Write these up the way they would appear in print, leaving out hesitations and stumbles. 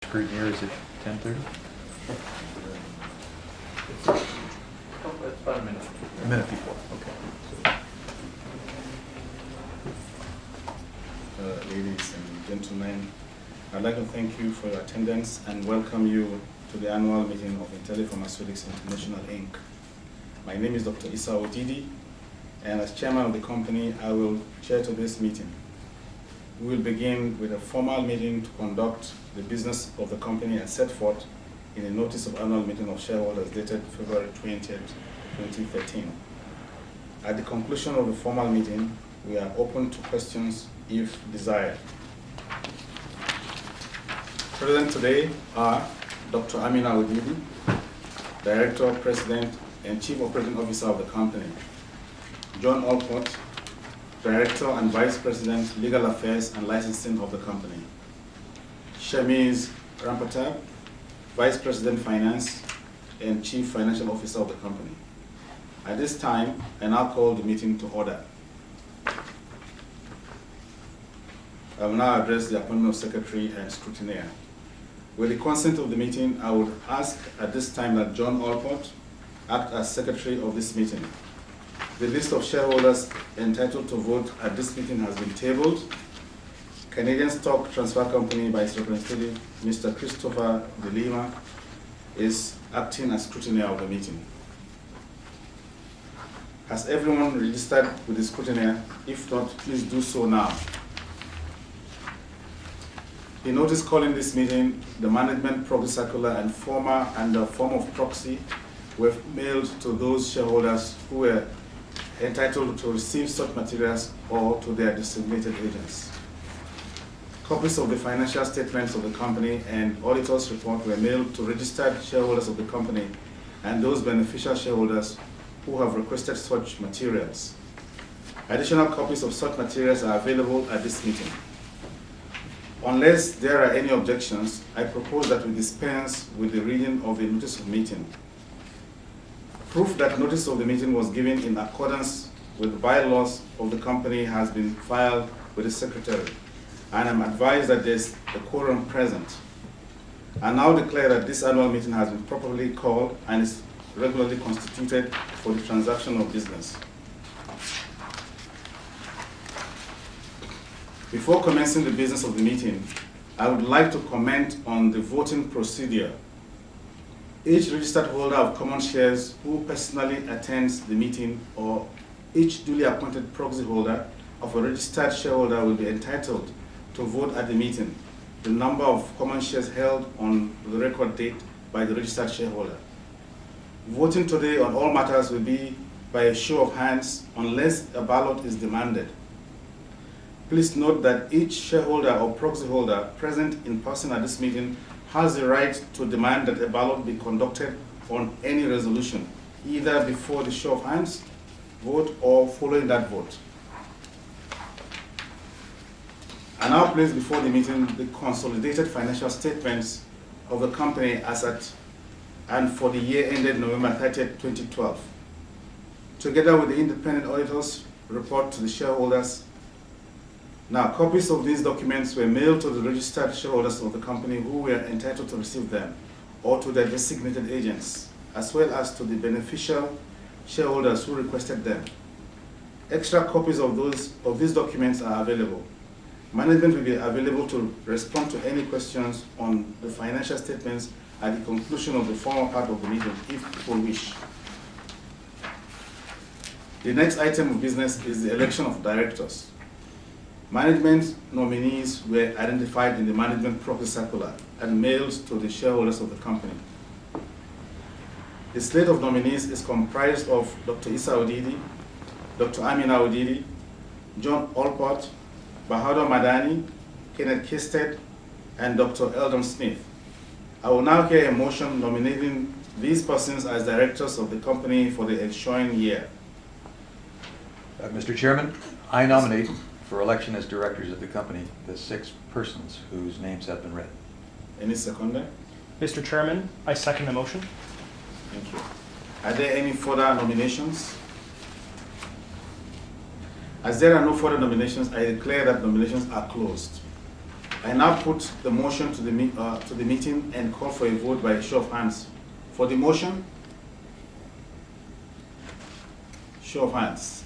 scrutineer is at 10:30? It's about a minute. A minute before, okay. Ladies and gentlemen, I'd like to thank you for your attendance and welcome you to the annual meeting of Intellipharmaceutics International, Inc. My name is Dr. Issa Odidi, and as chairman of the company, I will chair today's meeting. We will begin with a formal meeting to conduct the business of the company as set forth in a notice of annual meeting of shareholders dated February 20th, 2013. At the conclusion of the formal meeting, we are open to questions if desired. Present today are Dr. Amina Odidi, Director, President, and Chief Operating Officer of the company; John Alport, Director and Vice President, Legal Affairs and Licensing of the company; Shamiz Rampatab, Vice President, Finance and Chief Financial Officer of the company. At this time, I now call the meeting to order. I will now address the appointment of Secretary and Scrutineer. With the consent of the meeting, I would ask at this time that John Alport act as Secretary of this meeting. The list of shareholders entitled to vote at this meeting has been tabled. Canadian Stock Transfer Company by its representative, Mr. Christopher De Lima, is acting as scrutineer of the meeting. Has everyone registered with the scrutineer? If not, please do so now. The notice calling this meeting, the management proxy circular and form of proxy were mailed to those shareholders who were entitled to receive such materials or to their designated agents. Copies of the financial statements of the company and auditor's report were mailed to registered shareholders of the company and those beneficial shareholders who have requested such materials. Additional copies of such materials are available at this meeting. Unless there are any objections, I propose that we dispense with the reading of the notice of meeting. Proof that notice of the meeting was given in accordance with the bylaws of the company has been filed with the Secretary, and I'm advised that there is a quorum present. I now declare that this annual meeting has been properly called and is regularly constituted for the transaction of business. Before commencing the business of the meeting, I would like to comment on the voting procedure. Each registered holder of common shares who personally attends the meeting or each duly appointed proxy holder of a registered shareholder will be entitled to vote at the meeting the number of common shares held on the record date by the registered shareholder. Voting today on all matters will be by a show of hands unless a ballot is demanded. Please note that each shareholder or proxy holder present in person at this meeting has the right to demand that a ballot be conducted on any resolution, either before the show of hands vote or following that vote. I now place before the meeting the consolidated financial statements of the company as at and for the year ended November 30th, 2012, together with the independent auditor's report to the shareholders. Now, copies of these documents were mailed to the registered shareholders of the company who were entitled to receive them, or to their designated agents, as well as to the beneficial shareholders who requested them. Extra copies of these documents are available. Management will be available to respond to any questions on the financial statements at the conclusion of the formal part of the meeting, if people wish. The next item of business is the election of directors. Management nominees were identified in the management proxy circular and mailed to the shareholders of the company. The slate of nominees is comprised of Dr. Issa Odidi, Dr. Amina Odidi, John Alport, Bahadur Madani, Kenneth Kisted, and Dr. Eldon Smith. I will now hear a motion nominating these persons as directors of the company for the ensuing year. Mr. Chairman, I nominate for election as directors of the company the 6 persons whose names have been read. Any seconder? Mr. Chairman, I second the motion. Thank you. Are there any further nominations? As there are no further nominations, I declare that nominations are closed. I now put the motion to the meeting and call for a vote by a show of hands. For the motion, show of hands.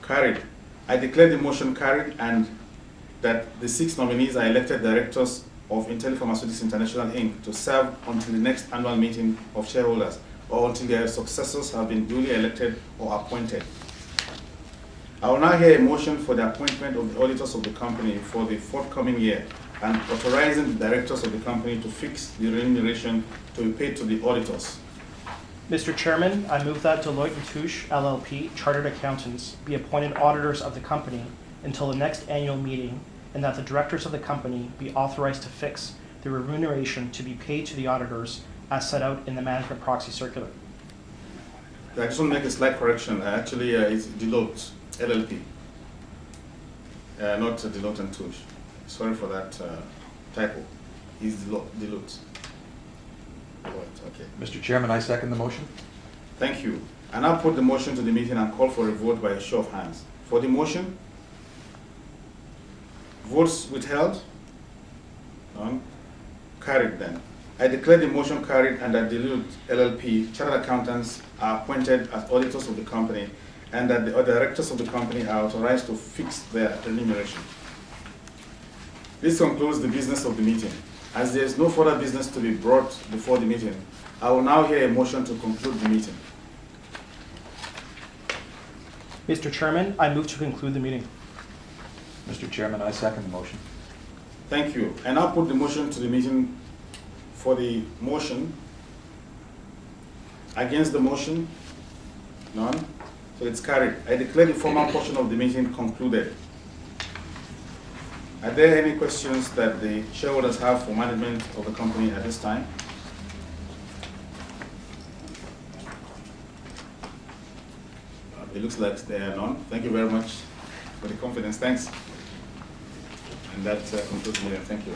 Carried. I declare the motion carried and that the 6 nominees are elected directors of Intellipharmaceutics International Inc. to serve until the next annual meeting of shareholders or until their successors have been duly elected or appointed. I will now hear a motion for the appointment of the auditors of the company for the forthcoming year and authorizing the directors of the company to fix the remuneration to be paid to the auditors. Mr. Chairman, I move that Deloitte & Touche LLP Chartered Accountants be appointed auditors of the company until the next annual meeting, and that the directors of the company be authorized to fix the remuneration to be paid to the auditors as set out in the management proxy circular. I just want to make a slight correction. Actually, it's Deloitte LLP, not Deloitte & Touche. Sorry for that typo. It's Deloitte. Okay. Mr. Chairman, I second the motion. Thank you. I now put the motion to the meeting and call for a vote by a show of hands. For the motion, votes withheld? None. Carried then. I declare the motion carried and that Deloitte LLP Chartered Accountants are appointed as auditors of the company and that the directors of the company are authorized to fix their remuneration. This concludes the business of the meeting. As there is no further business to be brought before the meeting, I will now hear a motion to conclude the meeting. Mr. Chairman, I move to conclude the meeting. Mr. Chairman, I second the motion. Thank you. I now put the motion to the meeting. For the motion, against the motion, none. So it's carried. I declare the formal portion of the meeting concluded. Are there any questions that the shareholders have for management of the company at this time? It looks like there are none. Thank you very much for the confidence. Thanks. And that concludes the meeting. Thank you.